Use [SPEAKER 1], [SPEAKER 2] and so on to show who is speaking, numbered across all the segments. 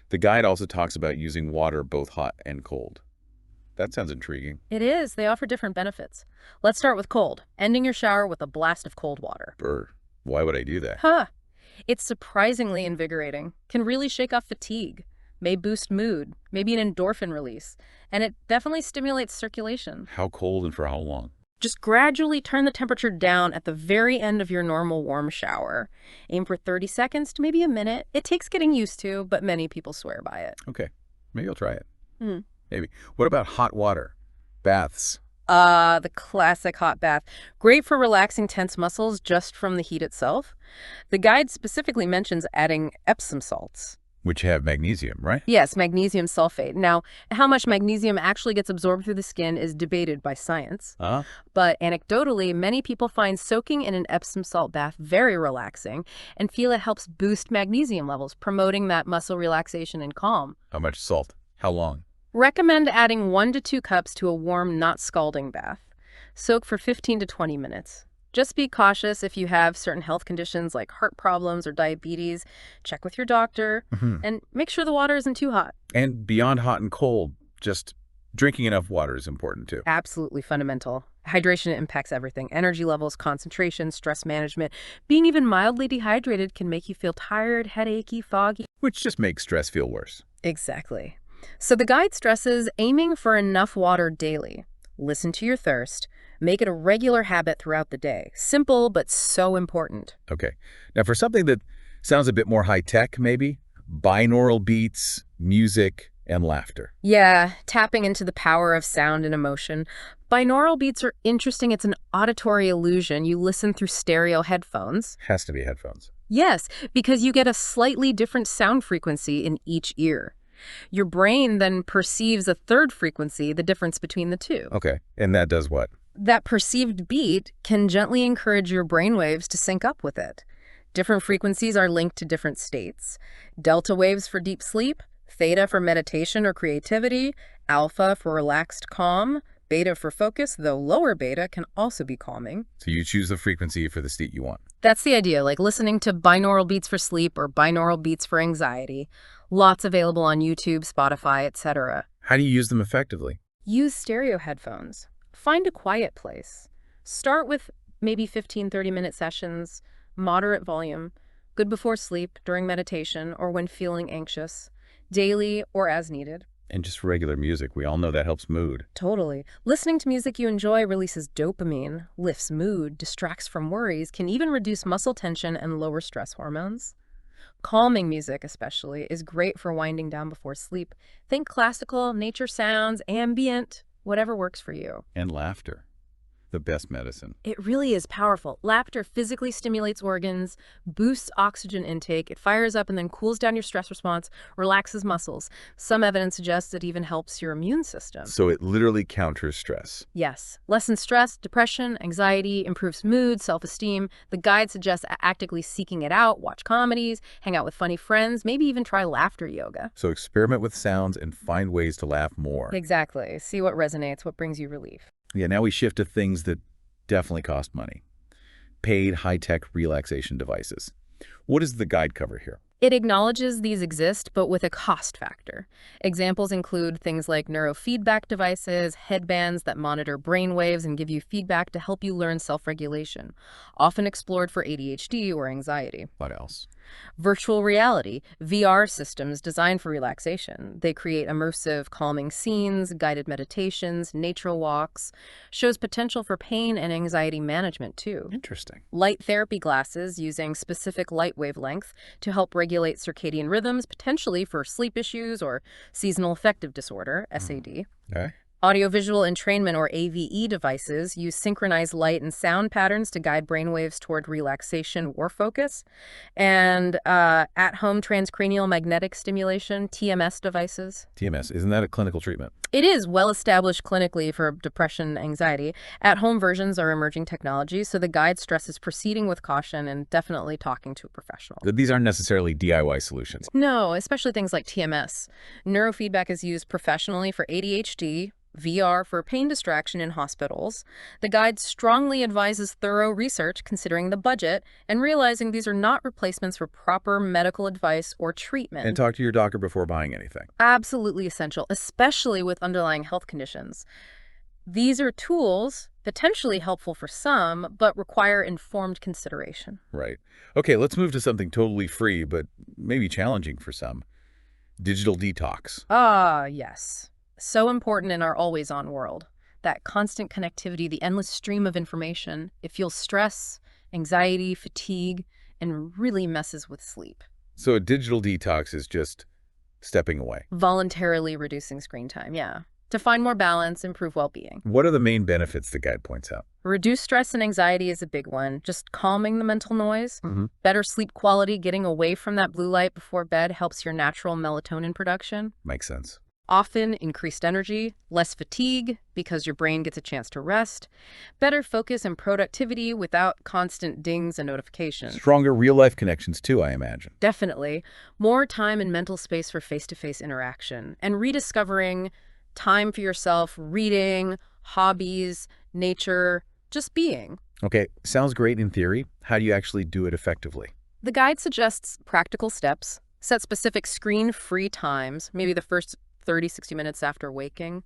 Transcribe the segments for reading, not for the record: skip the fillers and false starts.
[SPEAKER 1] The guide also talks about using water both hot and cold. That sounds intriguing.
[SPEAKER 2] It is. They offer different benefits. Let's start with cold, ending your shower with a blast of cold water.
[SPEAKER 1] Brr. Why would I do that?
[SPEAKER 2] Huh. It's surprisingly invigorating, can really shake off fatigue, may boost mood, maybe an endorphin release, and it definitely stimulates circulation.
[SPEAKER 1] How cold and for how long?
[SPEAKER 2] Just gradually turn the temperature down at the very end of your normal warm shower. Aim for 30 seconds to maybe a minute. It takes getting used to, but many people swear by it.
[SPEAKER 1] Okay, maybe I'll try it.
[SPEAKER 2] Hmm.
[SPEAKER 1] Maybe. What about hot water? Baths?
[SPEAKER 2] The classic hot bath. Great for relaxing tense muscles just from the heat itself. The guide specifically mentions adding Epsom salts.
[SPEAKER 1] Which have magnesium, right?
[SPEAKER 2] Yes, magnesium sulfate. Now, how much magnesium actually gets absorbed through the skin is debated by science. But anecdotally, many people find soaking in an Epsom salt bath very relaxing and feel it helps boost magnesium levels, promoting that muscle relaxation and calm.
[SPEAKER 1] How much salt? How long?
[SPEAKER 2] Recommend adding 1 to 2 cups to a warm, not scalding bath. Soak for 15 to 20 minutes. Just be cautious if you have certain health conditions like heart problems or diabetes. Check with your doctor and make sure the water isn't too hot.
[SPEAKER 1] And beyond hot and cold, just drinking enough water is important too.
[SPEAKER 2] Absolutely fundamental. Hydration impacts everything. Energy levels, concentration, stress management. Being even mildly dehydrated can make you feel tired, headachy, foggy.
[SPEAKER 1] Which just makes stress feel worse.
[SPEAKER 2] Exactly. So the guide stresses aiming for enough water daily. Listen to your thirst. Make it a regular habit throughout the day. Simple, but so important.
[SPEAKER 1] Okay. Now for something that sounds a bit more high-tech, maybe, binaural beats, music, and laughter.
[SPEAKER 2] Yeah, tapping into the power of sound and emotion. Binaural beats are interesting. It's an auditory illusion. You listen through stereo headphones.
[SPEAKER 1] Has to be headphones.
[SPEAKER 2] Yes, because you get a slightly different sound frequency in each ear. Your brain then perceives a third frequency, the difference between the two.
[SPEAKER 1] Okay. And that does what?
[SPEAKER 2] That perceived beat can gently encourage your brainwaves to sync up with it. Different frequencies are linked to different states. Delta waves for deep sleep, theta for meditation or creativity, alpha for relaxed calm, beta for focus, though lower beta can also be calming.
[SPEAKER 1] So you choose the frequency for the state you want.
[SPEAKER 2] That's the idea, like listening to binaural beats for sleep or binaural beats for anxiety. Lots available on YouTube, Spotify, etc.
[SPEAKER 1] How do you use them effectively?
[SPEAKER 2] Use stereo headphones. Find a quiet place. Start with maybe 15-30-minute sessions, moderate volume, good before sleep, during meditation, or when feeling anxious, daily or as needed.
[SPEAKER 1] And just regular music. We all know that helps mood.
[SPEAKER 2] Totally. Listening to music you enjoy releases dopamine, lifts mood, distracts from worries, can even reduce muscle tension and lower stress hormones. Calming music, especially, is great for winding down before sleep. Think classical, nature sounds, ambient, whatever works for you.
[SPEAKER 1] And laughter. The best medicine.
[SPEAKER 2] It really is powerful. Laughter physically stimulates organs, boosts oxygen intake, it fires up and then cools down your stress response, relaxes muscles. Some evidence suggests it even helps your immune system.
[SPEAKER 1] So it literally counters stress.
[SPEAKER 2] Yes. Lessens stress, depression, anxiety, improves mood, self-esteem. The guide suggests actively seeking it out, watch comedies, hang out with funny friends, maybe even try laughter yoga.
[SPEAKER 1] So experiment with sounds and find ways to laugh more.
[SPEAKER 2] Exactly. See what resonates, what brings you relief.
[SPEAKER 1] Yeah, now we shift to things that definitely cost money. Paid high-tech relaxation devices. What does the guide cover here?
[SPEAKER 2] It acknowledges these exist, but with a cost factor. Examples include things like neurofeedback devices, headbands that monitor brain waves and give you feedback to help you learn self-regulation, often explored for ADHD or anxiety.
[SPEAKER 1] What else?
[SPEAKER 2] Virtual reality, VR systems designed for relaxation. They create immersive, calming scenes, guided meditations, nature walks, shows potential for pain and anxiety management too.
[SPEAKER 1] Interesting.
[SPEAKER 2] Light therapy glasses using specific light wavelength to help regulate circadian rhythms, potentially for sleep issues or seasonal affective disorder, SAD.
[SPEAKER 1] Okay.
[SPEAKER 2] Audiovisual entrainment or AVE devices use synchronized light and sound patterns to guide brainwaves toward relaxation or focus. And at-home transcranial magnetic stimulation, TMS devices.
[SPEAKER 1] TMS, isn't that a clinical treatment?
[SPEAKER 2] It is well established clinically for depression and anxiety. At-home versions are emerging technologies, so the guide stresses proceeding with caution and definitely talking to a professional.
[SPEAKER 1] These aren't necessarily DIY solutions.
[SPEAKER 2] No, especially things like TMS. Neurofeedback is used professionally for ADHD, VR for pain distraction in hospitals. The guide strongly advises thorough research, considering the budget, and realizing these are not replacements for proper medical advice or treatment.
[SPEAKER 1] And talk to your doctor before buying anything.
[SPEAKER 2] Absolutely essential, especially with underlying health conditions. These are tools potentially helpful for some, but require informed consideration.
[SPEAKER 1] Right. Okay, let's move to something totally free, but maybe challenging for some. Digital detox.
[SPEAKER 2] Ah, yes. So important in our always-on world. That constant connectivity, the endless stream of information, it fuels stress, anxiety, fatigue, and really messes with sleep.
[SPEAKER 1] So a digital detox is just stepping away.
[SPEAKER 2] Voluntarily reducing screen time, yeah. To find more balance, improve well-being.
[SPEAKER 1] What are the main benefits the guide points out?
[SPEAKER 2] Reduce stress and anxiety is a big one. Just calming the mental noise. Better sleep quality, getting away from that blue light before bed helps your natural melatonin production.
[SPEAKER 1] Makes sense.
[SPEAKER 2] Often increased energy, less fatigue because your brain gets a chance to rest, better focus and productivity without constant dings and notifications.
[SPEAKER 1] Stronger real-life connections too, I imagine.
[SPEAKER 2] Definitely. More time and mental space for face-to-face interaction and rediscovering time for yourself, reading, hobbies, nature, just being.
[SPEAKER 1] Okay, sounds great in theory. How do you actually do it effectively?
[SPEAKER 2] The guide suggests practical steps. Set specific screen-free times, maybe the first 30-60 minutes after waking.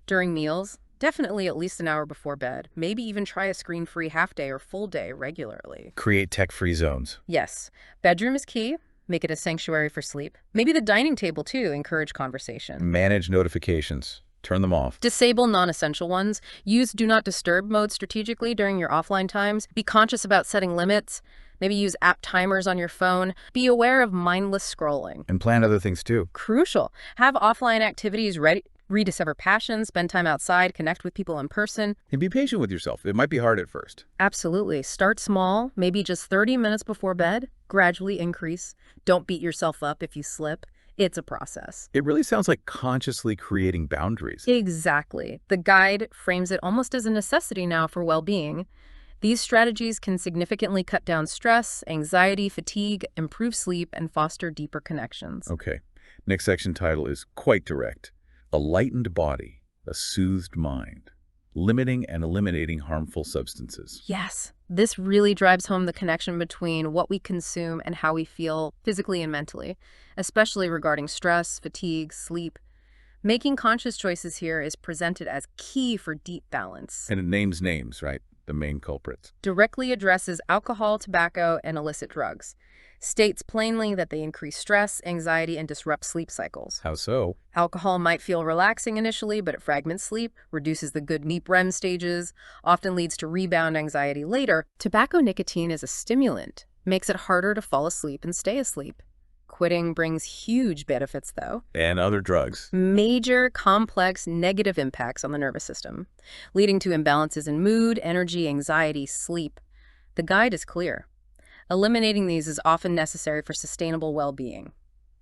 [SPEAKER 2] During meals, definitely at least an hour before bed. Maybe even try a screen-free half-day or full day regularly.
[SPEAKER 1] Create tech-free zones.
[SPEAKER 2] Yes. Bedroom is key. Make it a sanctuary for sleep. Maybe the dining table, too. Encourage conversation.
[SPEAKER 1] Manage notifications. Turn them off.
[SPEAKER 2] Disable non-essential ones. Use Do Not Disturb mode strategically during your offline times. Be conscious about setting limits. Maybe use app timers on your phone. Be aware of mindless scrolling.
[SPEAKER 1] And plan other things too.
[SPEAKER 2] Crucial. Have offline activities ready. Rediscover passions, spend time outside, connect with people in person.
[SPEAKER 1] And be patient with yourself. It might be hard at first.
[SPEAKER 2] Absolutely. Start small, maybe just 30 minutes before bed. Gradually increase. Don't beat yourself up if you slip. It's a process.
[SPEAKER 1] It really sounds like consciously creating boundaries.
[SPEAKER 2] Exactly. The guide frames it almost as a necessity now for well-being. These strategies can significantly cut down stress, anxiety, fatigue, improve sleep, and foster deeper connections.
[SPEAKER 1] Okay. Next section title is quite direct. A lightened body, a soothed mind, limiting and eliminating harmful substances.
[SPEAKER 2] Yes, this really drives home the connection between what we consume and how we feel physically and mentally, especially regarding stress, fatigue, sleep. Making conscious choices here is presented as key for deep balance.
[SPEAKER 1] And it names names, right? The main culprits.
[SPEAKER 2] Directly addresses alcohol, tobacco, and illicit drugs. States plainly that they increase stress, anxiety, and disrupt sleep cycles.
[SPEAKER 1] How so?
[SPEAKER 2] Alcohol might feel relaxing initially, but it fragments sleep, reduces the good deep REM stages, often leads to rebound anxiety later. Tobacco nicotine is a stimulant, makes it harder to fall asleep and stay asleep. Quitting brings huge benefits, though.
[SPEAKER 1] And other drugs.
[SPEAKER 2] Major, complex, negative impacts on the nervous system, leading to imbalances in mood, energy, anxiety, sleep. The guide is clear. Eliminating these is often necessary for sustainable well-being.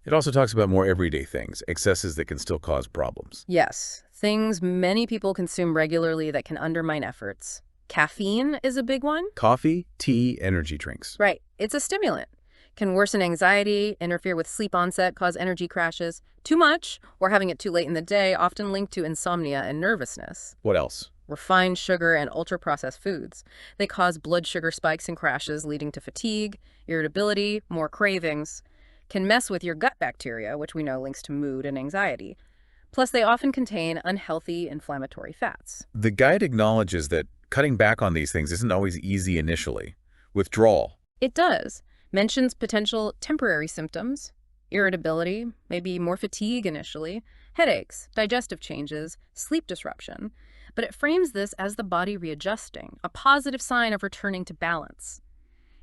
[SPEAKER 1] It also talks about more everyday things, excesses that can still cause problems.
[SPEAKER 2] Yes, things many people consume regularly that can undermine efforts. Caffeine is a big one.
[SPEAKER 1] Coffee, tea, energy drinks.
[SPEAKER 2] Right. It's a stimulant. Can worsen anxiety, interfere with sleep onset, cause energy crashes. Too much, or having it too late in the day, often linked to insomnia and nervousness.
[SPEAKER 1] What else?
[SPEAKER 2] Refined sugar and ultra-processed foods. They cause blood sugar spikes and crashes, leading to fatigue, irritability, more cravings. Can mess with your gut bacteria, which we know links to mood and anxiety. Plus, they often contain unhealthy inflammatory fats.
[SPEAKER 1] The guide acknowledges that cutting back on these things isn't always easy initially. Withdrawal.
[SPEAKER 2] It does. Mentions potential temporary symptoms, irritability, maybe more fatigue initially, headaches, digestive changes, sleep disruption. But it frames this as the body readjusting, a positive sign of returning to balance.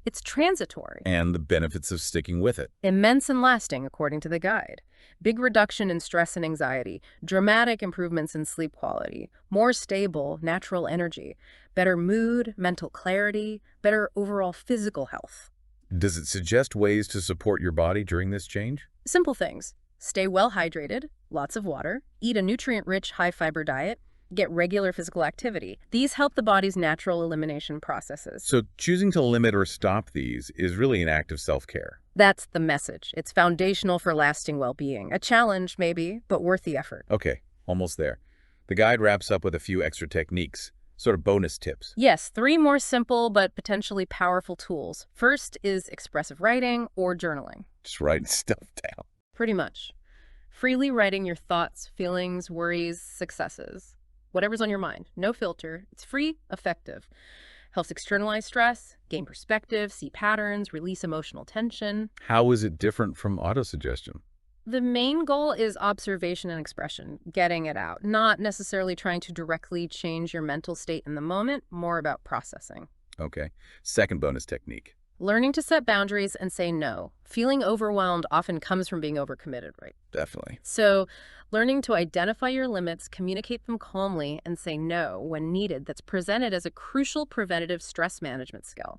[SPEAKER 2] It's transitory.
[SPEAKER 1] And the benefits of sticking with it.
[SPEAKER 2] Immense and lasting, according to the guide. Big reduction in stress and anxiety, dramatic improvements in sleep quality, more stable, natural energy, better mood, mental clarity, better overall physical health.
[SPEAKER 1] Does it suggest ways to support your body during this change?
[SPEAKER 2] Simple things. Stay well hydrated, lots of water, eat a nutrient-rich, high-fiber diet, get regular physical activity. These help the body's natural elimination processes.
[SPEAKER 1] So choosing to limit or stop these is really an act of self-care.
[SPEAKER 2] That's the message. It's foundational for lasting well-being. A challenge, maybe, but worth the effort.
[SPEAKER 1] Okay, almost there. The guide wraps up with a few extra techniques, sort of bonus tips.
[SPEAKER 2] Yes, 3 more simple but potentially powerful tools. First is expressive writing or journaling.
[SPEAKER 1] Just writing stuff down.
[SPEAKER 2] Pretty much. Freely writing your thoughts, feelings, worries, successes. Whatever's on your mind. No filter. It's free, effective. Helps externalize stress, gain perspective, see patterns, release emotional tension.
[SPEAKER 1] How is it different from autosuggestion?
[SPEAKER 2] The main goal is observation and expression, getting it out, not necessarily trying to directly change your mental state in the moment, more about processing.
[SPEAKER 1] Okay. Second bonus technique.
[SPEAKER 2] Learning to set boundaries and say no. Feeling overwhelmed often comes from being overcommitted, right?
[SPEAKER 1] Definitely.
[SPEAKER 2] So, learning to identify your limits, communicate them calmly, and say no when needed, that's presented as a crucial preventative stress management skill.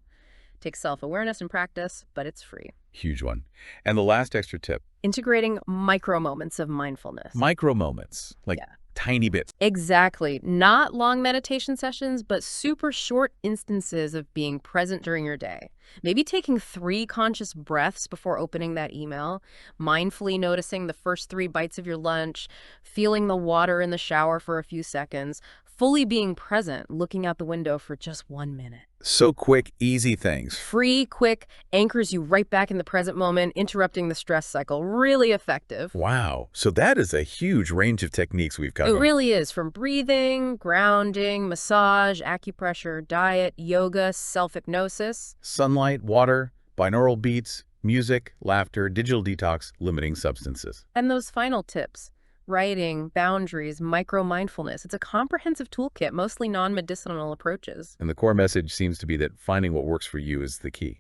[SPEAKER 2] Takes self-awareness and practice, but it's free.
[SPEAKER 1] Huge one. And the last extra tip.
[SPEAKER 2] Integrating micro moments of mindfulness.
[SPEAKER 1] Micro moments, like tiny bits.
[SPEAKER 2] Exactly. Not long meditation sessions, but super short instances of being present during your day. Maybe taking 3 conscious breaths before opening that email, mindfully noticing the first 3 bites of your lunch, feeling the water in the shower for a few seconds, fully being present, looking out the window for just 1 minute.
[SPEAKER 1] So quick, easy things.
[SPEAKER 2] Free, quick, anchors you right back in the present moment, interrupting the stress cycle. Really effective.
[SPEAKER 1] Wow. So that is a huge range of techniques we've covered.
[SPEAKER 2] It really is, from breathing, grounding, massage, acupressure, diet, yoga, self-hypnosis.
[SPEAKER 1] Sunlight, water, binaural beats, music, laughter, digital detox, limiting substances.
[SPEAKER 2] And those final tips, writing, boundaries, micro-mindfulness. It's a comprehensive toolkit, mostly non-medicinal approaches.
[SPEAKER 1] And the core message seems to be that finding what works for you is the key.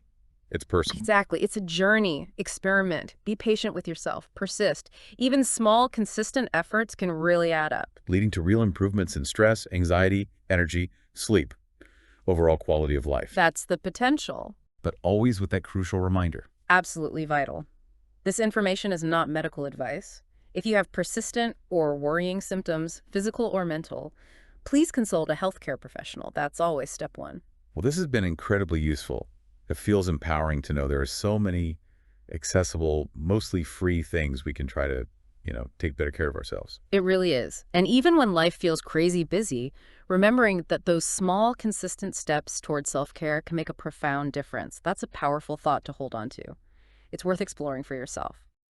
[SPEAKER 1] It's personal.
[SPEAKER 2] Exactly. It's a journey. Experiment. Be patient with yourself. Persist. Even small, consistent efforts can really add up.
[SPEAKER 1] Leading to real improvements in stress, anxiety, energy, sleep, overall quality of life.
[SPEAKER 2] That's the potential.
[SPEAKER 1] But always with that crucial reminder.
[SPEAKER 2] Absolutely vital. This information is not medical advice. If you have persistent or worrying symptoms, physical or mental, please consult a healthcare professional. That's always step 1.
[SPEAKER 1] Well, this has been incredibly useful. It feels empowering to know there are so many accessible, mostly free things we can try to, take better care of ourselves.
[SPEAKER 2] It really is. And even when life feels crazy busy, remembering that those small, consistent steps towards self-care can make a profound difference. That's a powerful thought to hold on to. It's worth exploring for yourself.